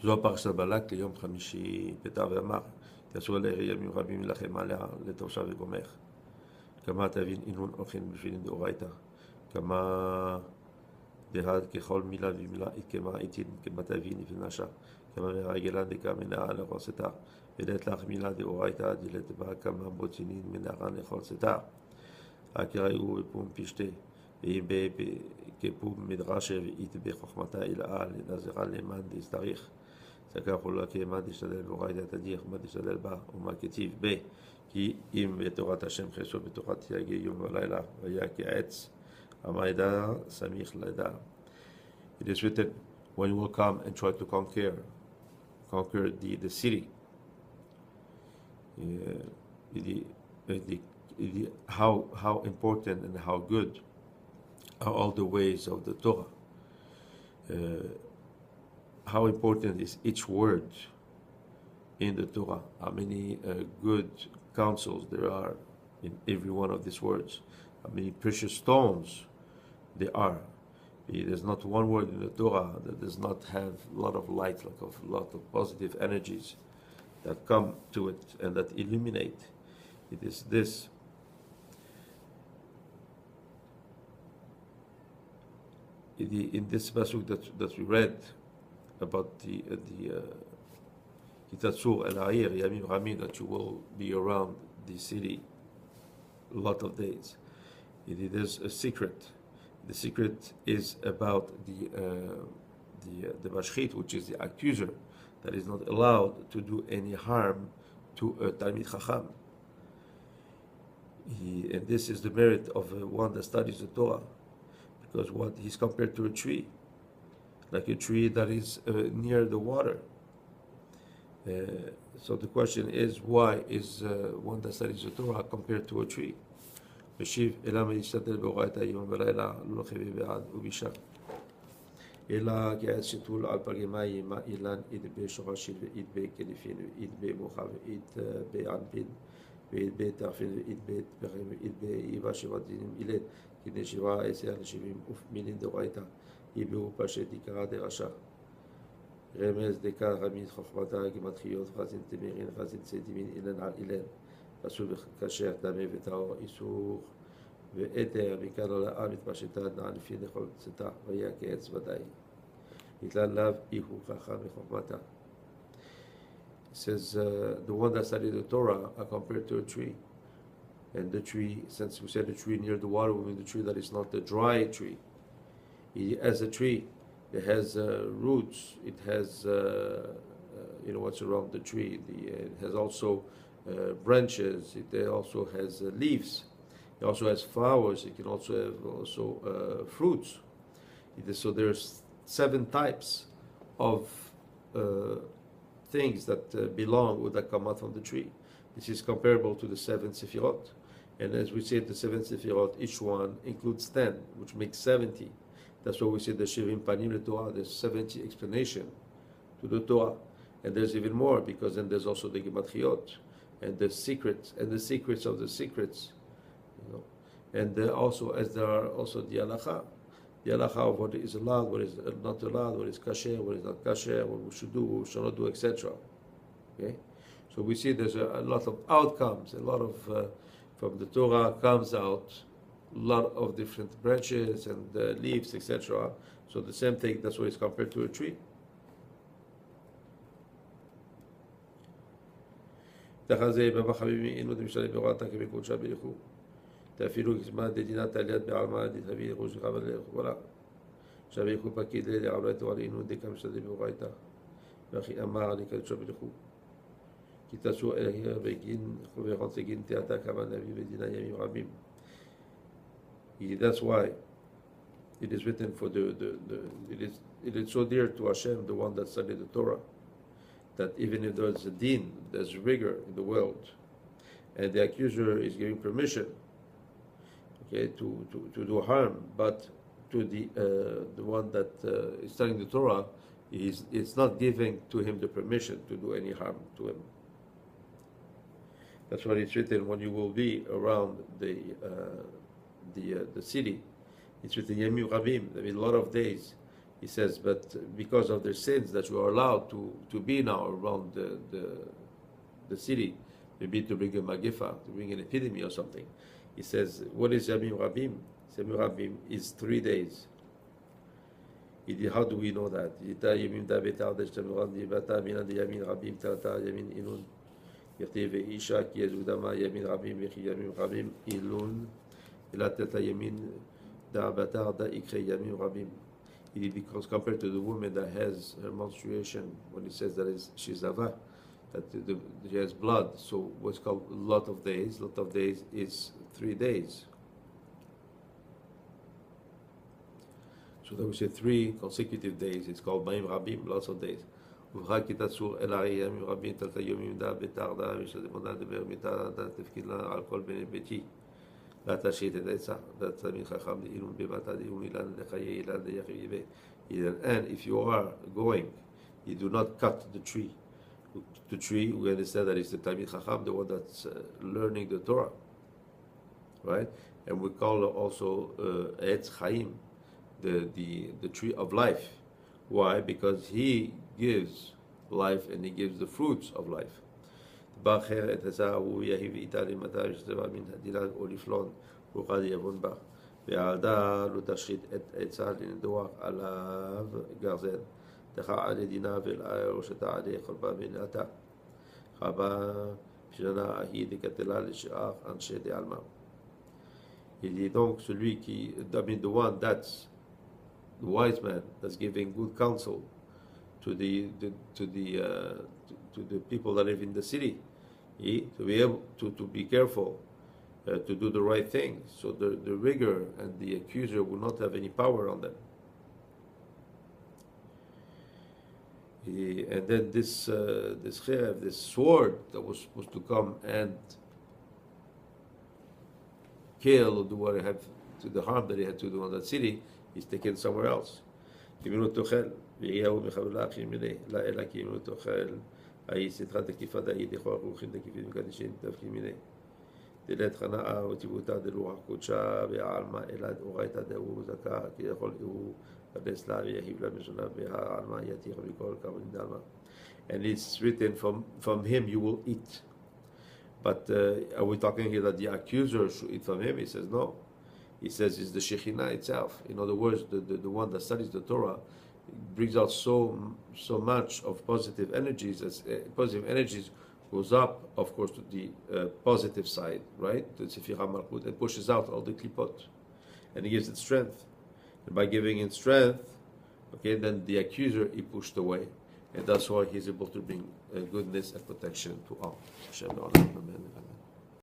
זו פרשת בלק ליום חמישי פתח ואמר, תעשו עליה ימים רבים לכם עליה לתורשה וגומך. כמה תבין אינון אוכין בשבילים דאורייתא. כמה דהד ככל מילה ומילה כמה איתין כמה תבין לפנשה. כמה מרגלה דקה מנעה לכל סתר. ודעת לך מילה דאורייתא דילת בה כמה בוצינין מנערן לכל סתר. הקראו בפום פשטה. ואם כפום מדרשה ואית בחוכמתה אלאה לנזרה למען דסתריך. סקר חולה כמען דשתדל באורייתא תדיח מה דשתדל בה ומה כתיב ב. כי אם בתורת השם חסוד בתורת יגע יום ולילה והיה כעץ המעדה סמיך לידה. It is written, when you will come and try to conquer the city, how important and how good are all the ways of the Torah. How important is each word in the Torah? How many good counsels there are in every one of these words? How many precious stones there are? There's not one word in the Torah that does not have a lot of light, like a lot of positive energies that come to it and that illuminate. It is this. In this pasuk that we read about the Kitatsur el Ha'ir Yamim Ramim, that you will be around the city a lot of days. It is a secret. The secret is about the Mashchit, which is the accuser, that is not allowed to do any harm to a Talmid Chacham. And this is the merit of one that studies the Torah, because what he's compared to a tree, like a tree that is near the water. So the question is, why is one that studies the Torah compared to a tree? משיב, אלא מלהשתדל בהוראת היום ולילה, לא לחביא בעד ובישר. אלא כעץ שתול על פלגי מים, מה אילן ידבה שורשים וידבה כנפין וידבה מוחב וידבה ענפין וידבה תרפין וידבה פרחים וידבה איבה שבעת דינים אילן כדי 17 ל-70 מילים דאורייתא יבאו פשט עיקרא דרשע. רמז דקה רמית חוכמתה גמטריות חזין תמירין חזין צדימין אילן על אילן. אסור כאשר טמא וטהור איסור ואתר מכאן עולה מתפשטה נע לפי לכל צאתה והיה כעץ ודאי. נתלן לאו איהו חכם מחוכמתה. It says the one that studied the Torah are compared to a tree. And the tree, since we said the tree near the water, we mean the tree that is not the dry tree. As a tree, it has roots, it has what's around the tree. It has also branches, it also has leaves, it also has flowers, it can also have fruits. So there's 7 types of things that belong or that come out from the tree. This is comparable to the 7 Sefirot. And as we said, the 7 Sefirot, each one includes 10, which makes 70. That's why we say the Shivim Panim LeTorah, there's 70 explanation to the Torah. And there's even more, because then there's also the Gematriot, and the secrets of the secrets, and also as there are also the halacha of what is allowed, what is not allowed, what is kasher, what is not kasher, what we should do, what we should not do, etc. Okay, so we see there's a lot of outcomes, a lot of from the Torah comes out a lot of different branches and leaves, etc. So the same thing, that's why it's compared to a tree. תחזה בבא חביבי אינו דמשתלם בהוראתה כבקודשה בלכו. תאפילו כזמן דדינת עליית בעלמא דתביא ראש לך ולכו. שבלכו פקיד לידי עמלה תורה לאינו דקה משתלם בהורייתה. ואחי אמר אני קדושה בלכו. כי תעשו אליה בגין חוברון סגין תיאתה כמה נביא בדינה ימים רבים. That's why it is written for it is so dear to Hashem, the one that studied the Torah, that even if there's a din, there's rigor in the world, and the accuser is giving permission, okay, to do harm, but to the one that is studying the Torah, it's not giving to him the permission to do any harm to him. That's why it's written when you will be around the city. It's written Yemim Rabim. There will be a lot of days. He says, but because of their sins that you are allowed to be now around the city, maybe to bring a magifa, to bring an epidemic or something. He says, what is Yamim Rabim? Yamim Rabim is 3 days. He did, how do we know that? Yamim da betar deshtamurad nibata minan Yamin Rabim tata Yamin Ilun. יכתיב אישה כי יזודמה ימין רבים וכי ימים רבים אילון אלא תלתה ימין דה בתר דה יקחה ימים רבים. Because compared to the woman that has her menstruation, when it says that she's ava, that she has blood, so what's called a lot of days is 3 days. So that we say 3 consecutive days, it's called Ma'im Rabim, lots of days. ובחר כי תצור אל הרי ימים רבים תלתה יומים דה בתר דה ושתמונה דבר מיתה דה תפקיד לה על כל בני ביתי לה תשית את עצה דה תלמיד חכם דאילון בבתה דאילון אילן לחיי אילן ליחי אילן. And if you are going, you do not cut the tree. The tree, we understand that it's the Talmid Chacham, the one that's learning the Torah, right? And we call it also Etz Chaim, the tree of life. Why? Because he gives life and he gives the fruits of life. באחר את הזר הוא יהי ואיתה למטה ושתבע מן הדילן או לפלון וכל יבון בה והעדה לא תשחית את עצה לנדוח עליו גרזן דחה על ידינה ולער ושתה עלי חרבה בנעתה חרבה בשנה ההיא דקתלה לשאר אנשי דעלמה. Il dit donc celui qui, I mean the one that's the wise man that's giving good counsel to the people that live in the city, to be able to be careful, to do the right thing, so the rigor and the accuser will not have any power on them. And then this cherev, this sword that was supposed to come and kill or do what it had to the harm that he had to do on that city, is taken somewhere else. ויהיהו מחבלה אחים מיני, לא אלא כי ימנו תאכל, האי סתרה תקיפה דאי דחוח רוחים תקיפים מקדישים תפקים מיני. דלת חנאה וטיבותה דלוח קודשה והעלמה אלא אורייתא דאו זכה, כי יכול הוא פרדס לה ויהיב לה משונה והעלמה יתיך מכל כמה נדלמה. And it's written from him you will eat. But are we talking here that the accuser should eat from him? He says no. He says it's the Shekhinah itself. In other words, the one that studies the Torah brings out so much of positive energies. As positive energies goes up, of course, to the positive side, right? The Sefirah Malchut, and pushes out all the klipot, and he gives it strength. And by giving it strength, okay, then the accuser he pushed away, and that's why he's able to bring goodness and protection to all. Hashem, amen.